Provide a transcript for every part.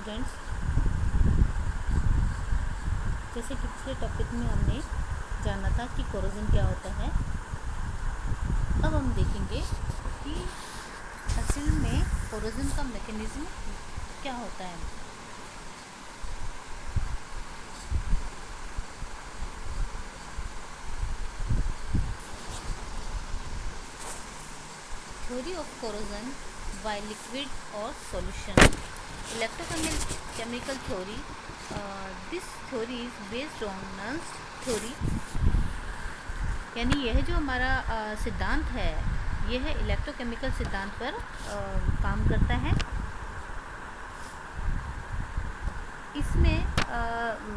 Students, जैसे कि पिछले टॉपिक में हमने जाना था कि कोरोजन क्या होता है। अब हम देखेंगे कि असल में कोरोजन का मैकेनिज्म क्या होता है। Theory of corrosion by liquid और solution. Electrochemical theory, this theory is based on Nernst theory, यानी यह जो हमारा सिद्धांत है यह इलेक्ट्रोकेमिकल सिद्धांत पर काम करता है। इसमें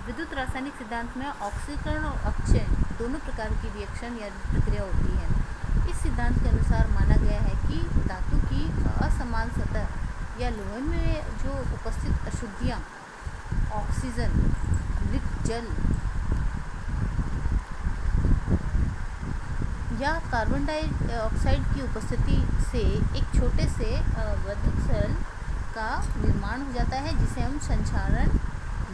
विद्युत रासायनिक सिद्धांत में ऑक्सीकरण और अपचयन दोनों प्रकार की रिएक्शन या प्रक्रिया होती है। इस सिद्धांत के अनुसार माना गया है कि धातु की असमान सतह या लोहे में जो उपस्थित अशुद्धियाँ ऑक्सीजन, मृत जल या कार्बन डाइऑक्साइड की उपस्थिति से एक छोटे से विद्युत सेल का निर्माण हो जाता है, जिसे हम संचारण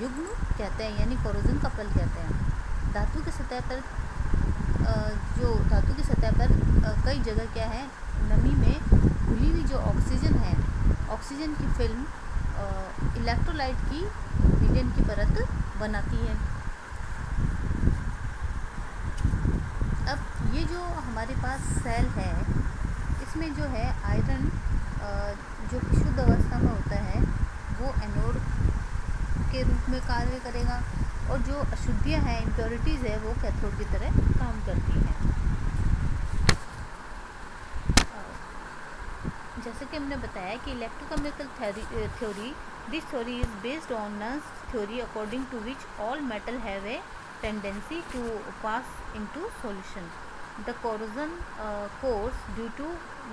युग्म कहते हैं, यानी कोरोजन कपल कहते हैं। धातु की सतह पर कई जगह क्या है, नमी में घुली हुई जो ऑक्सीजन है, ऑक्सीजन की फिल्म इलेक्ट्रोलाइट की विलयन की परत बनाती है। अब ये जो हमारे पास सेल है, इसमें जो है आयरन जो शुद्ध अवस्था में होता है वो एनोड के रूप में कार्य करेगा, और जो अशुद्धियाँ हैं, इम्प्योरिटीज़ है, वो कैथोड की तरह काम करती हैं। जैसे कि हमने बताया कि electrochemical theory, this theory is based on Nernst theory according to which all metal have a tendency to pass into solution. The corrosion occurs due to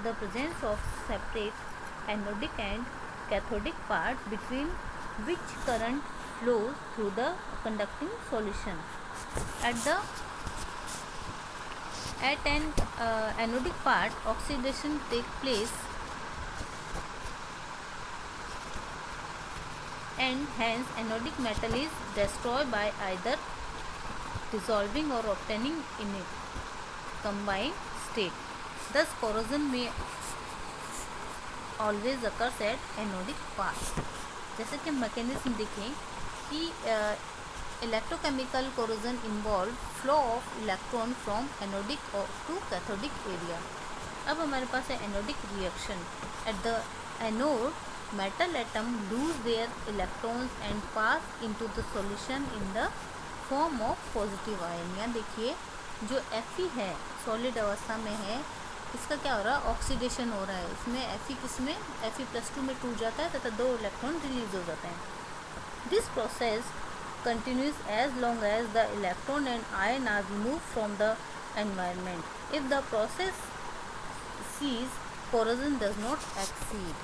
the presence of separate anodic and cathodic part between which current flows through the conducting solution. At an anodic part, oxidation takes place, and hence anodic metal is destroyed by either dissolving or obtaining in a combined state. Thus, corrosion may always occurs at anodic part. जैसे कि mechanism देखें कि electrochemical corrosion involve flow of electron from anodic to cathodic area. अब हमारे पास है anodic reaction. At the anode metal atom lose their electrons and pass into the solution in the form of positive ion. यहाँ देखिए जो Fe है solid अवस्था में है, इसका क्या हो रहा है, ऑक्सीडेशन हो रहा है। इसमें Fe किसमें, Fe+2 में टूट जाता है तथा 2 इलेक्ट्रॉन रिलीज हो जाते हैं। This process continues as long as the electron and ion are removed from the environment. If the process ceases, corrosion does not exceed.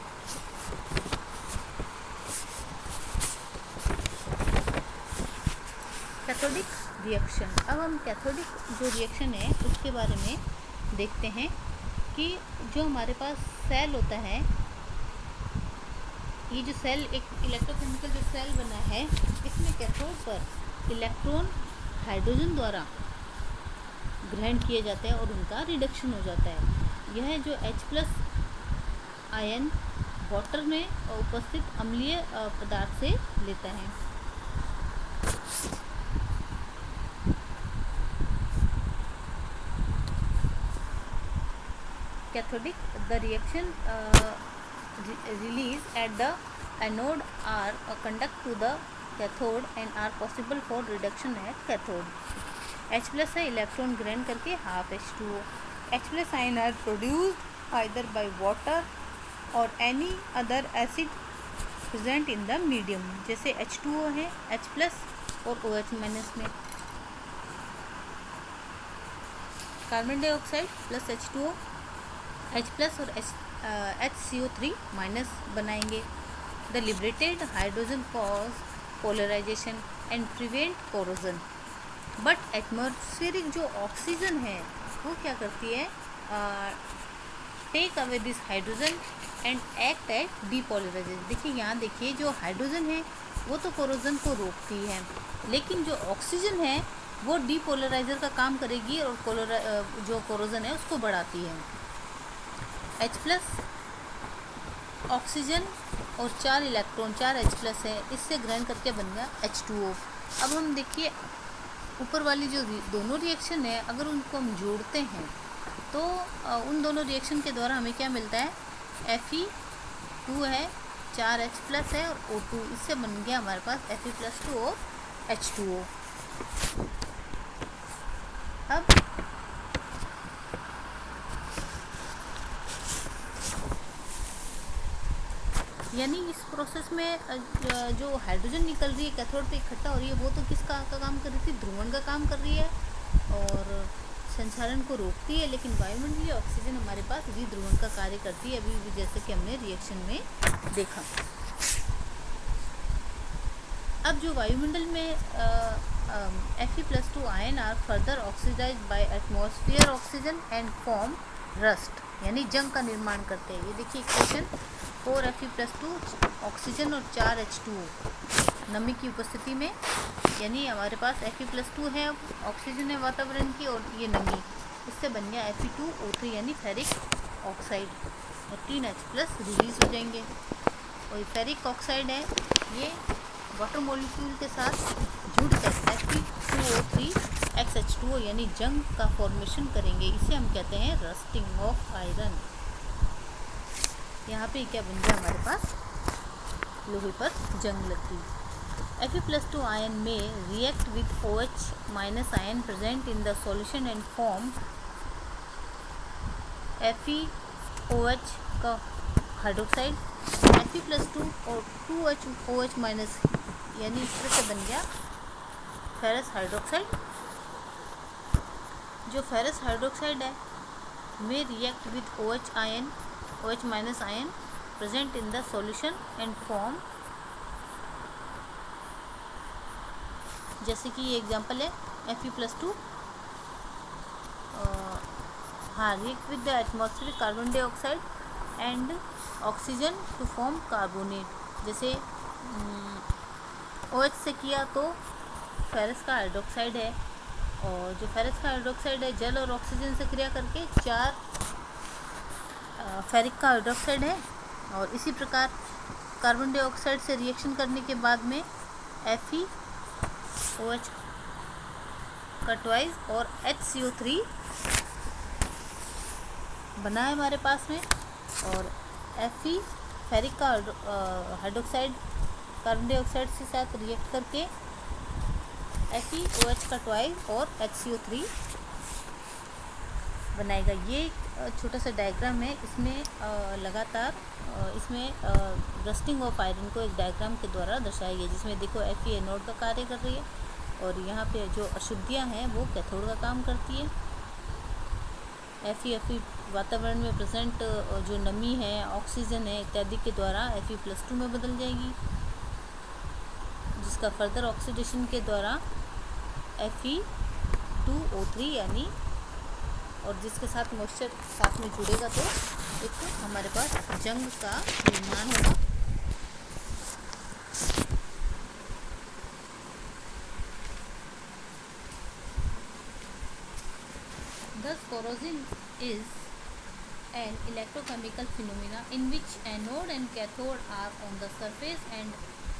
Cathodic reaction. अब हम कैथोडिक जो रिएक्शन है उसके बारे में देखते हैं कि जो हमारे पास सेल होता है, ये जो सेल एक इलेक्ट्रोकेमिकल जो सेल बना है, इसमें कैथोड पर इलेक्ट्रॉन हाइड्रोजन द्वारा ग्रहण किए जाते हैं और उनका रिडक्शन हो जाता है। यह जो H+ आयन वाटर में उपस्थित अम्लीय पदार्थ से लेता है। Cathodic, the reaction release at the anode are conduct to the cathode and are possible for reduction at cathode. H+ है इलेक्ट्रॉन ग्रहण करके half H2O. H+ ion are produced either by water or any other acid present in the medium. जैसे H2O है, H+ और OH- में carbon dioxide plus H2O, H+ और HCO3- बनाएंगे। The liberated hydrogen cause polarisation and prevent corrosion. But atmospheric जो oxygen है वो क्या करती है, take away this hydrogen and act at depolariser. देखिए यहाँ देखिए जो हाइड्रोजन है वो तो कोरोजन को रोकती है, लेकिन जो ऑक्सीजन है वो डीपोलराइजर का काम करेगी और जो कोरोजन है उसको बढ़ाती है। H+ ऑक्सीजन और 4 इलेक्ट्रॉन 4 H+ है, इससे ग्रहण करके बन गया H2O। अब हम देखिए ऊपर वाली जो दोनों रिएक्शन है अगर उनको हम जोड़ते हैं तो उन दोनों रिएक्शन के द्वारा हमें क्या मिलता है, Fe2 है, 4 H+ है और O2, इससे बन गया हमारे पास Fe+2 और H2O। अब यानी इस प्रोसेस में जो हाइड्रोजन निकल रही है कैथोड पे इकट्ठा हो रही है वो तो किसका का काम कर रही थी, ध्रुवण का काम कर रही है और संचालन को रोकती है, लेकिन वायुमंडलीय ऑक्सीजन हमारे पास विध्रुवण का कार्य करती है, अभी भी जैसे कि हमने रिएक्शन में देखा। अब जो वायुमंडल में Fe+2 ion are further oxidise by atmosphere oxygen and form rust, यानी जंग का निर्माण करते हैं। ये देखिए इक्वेशन 4 Fe+2 ऑक्सीजन और 4 H2O नमी की उपस्थिति में, यानी हमारे पास Fe+2 है, ऑक्सीजन है वातावरण की और ये नमी, इससे बन गया Fe2O3 यानी फेरिक ऑक्साइड और 3 H+ रिलीज हो जाएंगे। और ये फेरिक ऑक्साइड है, ये वाटर मॉलिक्यूल के साथ जुड़कर Fe2O3 XH2O यानी जंग का फॉर्मेशन करेंगे, इसे हम कहते हैं रस्टिंग ऑफ आयरन। यहाँ पे क्या बन गया हमारे पास, लोहे पर जंग लगती। Fe+2 आयन में react with OH- ion present in the solution and form FeOH का हाइड्रोक्साइड, Fe+2 और 2HOH- यानी इस तरह से बन गया फेरस हाइड्रोक्साइड। जो फेरस हाइड्रोक्साइड है में react with OH- ion present in the solution and form, जैसे कि ये एग्जांपल है Fe+2 react with the atmospheric carbon dioxide and oxygen to form carbonate. जैसे OH से किया तो फेरस का हाइड्रोक्साइड है, और जो फेरस का हाइड्रोक्साइड है जल और ऑक्सीजन से क्रिया करके 4 फेरिक का हाइड्रोक्साइड है। और इसी प्रकार कार्बन डाइऑक्साइड से रिएक्शन करने के बाद में FeOH का ट्वाइस और HCO3 बना है हमारे पास में, और Fe फेरिक का हाइड्रोक्साइड कार्बन डाइऑक्साइड के साथ रिएक्ट करके FeOH का ट्वाइस और HCO3 बनाएगा। ये एक छोटा सा डायग्राम है, इसमें लगातार इसमें रस्टिंग ऑफ आयरन को एक डायग्राम के द्वारा दर्शाया गया, जिसमें देखो Fe एनोड का कार्य कर रही है और यहाँ पे जो अशुद्धियाँ हैं वो कैथोड का काम करती है। Fe वातावरण में प्रेजेंट जो नमी है, ऑक्सीजन है इत्यादि के द्वारा Fe+2 में बदल जाएगी, जिसका फर्दर ऑक्सीडेशन के द्वारा Fe2O3 यानी, और जिसके साथ मॉइस्चर साथ में जुड़ेगा तो एक हमारे पास जंग का निर्माण होगा। Thus corrosion is an electrochemical phenomena in which anode and cathode are on the surface and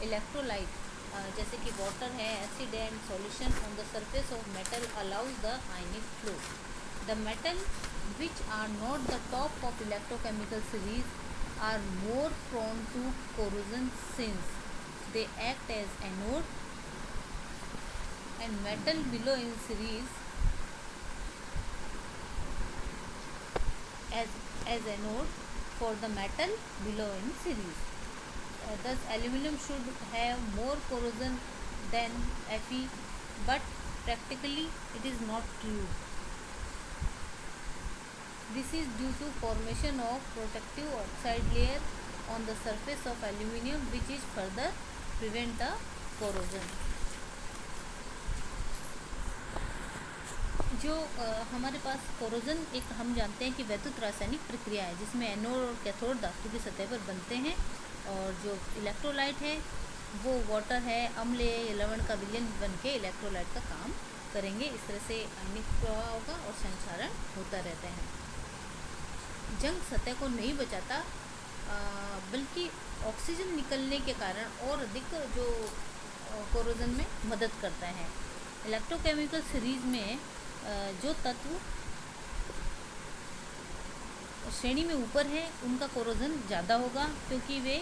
electrolyte जैसे कि वाटर है, acid and solution on the surface of metal allows the ionic flow. The metal which are not the top of electrochemical series are more prone to corrosion since they act as anode, and metal below in series as anode for the metal below in series. Thus aluminum should have more corrosion than Fe, but practically it is not true. This is due to formation of protective oxide layer on the surface of aluminium, which is further prevent the corrosion. जो हमारे पास corrosion एक हम जानते हैं कि वैद्युत रासायनिक प्रक्रिया है जिसमें एनोड और कैथोड धातु की सतह पर बनते हैं, और जो इलेक्ट्रोलाइट है वो वाटर है, अम्ल या लवण का विलयन बन के इलेक्ट्रोलाइट का काम करेंगे। इस तरह से आयनिक प्रवाह होगा और संचारण होता रहता है। जंग सतह को नहीं बचाता बल्कि ऑक्सीजन निकलने के कारण और अधिक जो कोरोजन में मदद करता है। इलेक्ट्रोकेमिकल सीरीज में जो तत्व श्रेणी में ऊपर है उनका कोरोजन ज़्यादा होगा, क्योंकि वे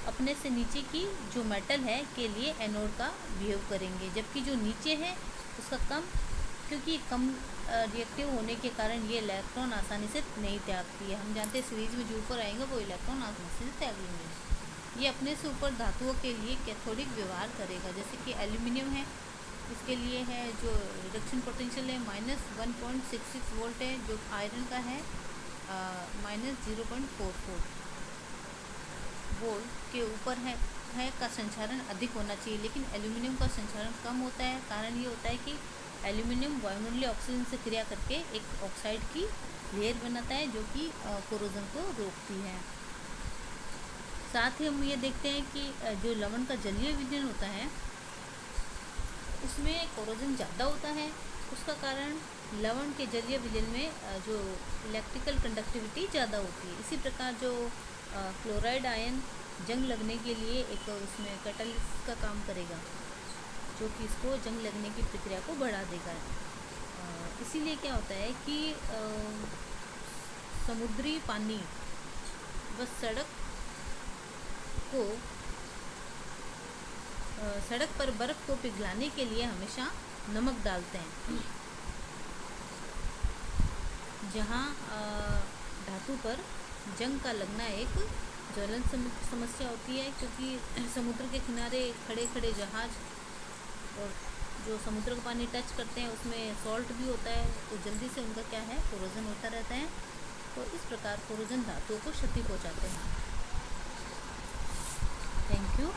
अपने से नीचे की जो मेटल है के लिए एनोड का बिहेव करेंगे, जबकि जो नीचे है उसका कम, क्योंकि कम रिएक्टिव होने के कारण ये इलेक्ट्रॉन आसानी से नहीं त्यागती है। हम जानते हैं सीरीज में जो ऊपर आएंगे वो इलेक्ट्रॉन आसानी से त्याग लेंगे। ये अपने से ऊपर धातुओं के लिए कैथोडिक व्यवहार करेगा, जैसे कि एल्यूमिनियम है, इसके लिए है जो रिडक्शन पोटेंशियल है -1.66 वोल्ट है, जो आयरन का है -0.44 वोल्ट के ऊपर है का संचारण अधिक होना चाहिए, लेकिन एल्यूमिनियम का संचारण कम होता है। कारण ये होता है कि एल्यूमिनियम वायुमंडलीय ऑक्सीजन से क्रिया करके एक ऑक्साइड की लेयर बनाता है जो कि कोरोजन को रोकती है। साथ ही हम ये देखते हैं कि जो लवण का जलीय विलयन होता है उसमें कोरोजन ज़्यादा होता है। उसका कारण लवण के जलीय विलयन में जो इलेक्ट्रिकल कंडक्टिविटी ज़्यादा होती है। इसी प्रकार जो क्लोराइड आयन जंग लगने के लिए एक उसमें कैटालिस्ट का काम करेगा, जो कि इसको जंग लगने की प्रक्रिया को बढ़ा देगा। इसीलिए क्या होता है कि समुद्री पानी बस सड़क पर बर्फ़ को पिघलाने के लिए हमेशा नमक डालते हैं। जहाँ धातु पर जंग का लगना एक ज्वलन समस्या होती है, क्योंकि समुद्र के किनारे खड़े खड़े जहाज और जो समुद्र का पानी टच करते हैं उसमें सॉल्ट भी होता है, तो जल्दी से उनका क्या है कोरोजन होता रहता है। तो इस प्रकार कोरोजन धातुओं को क्षति पहुंचाते हैं। Thank you.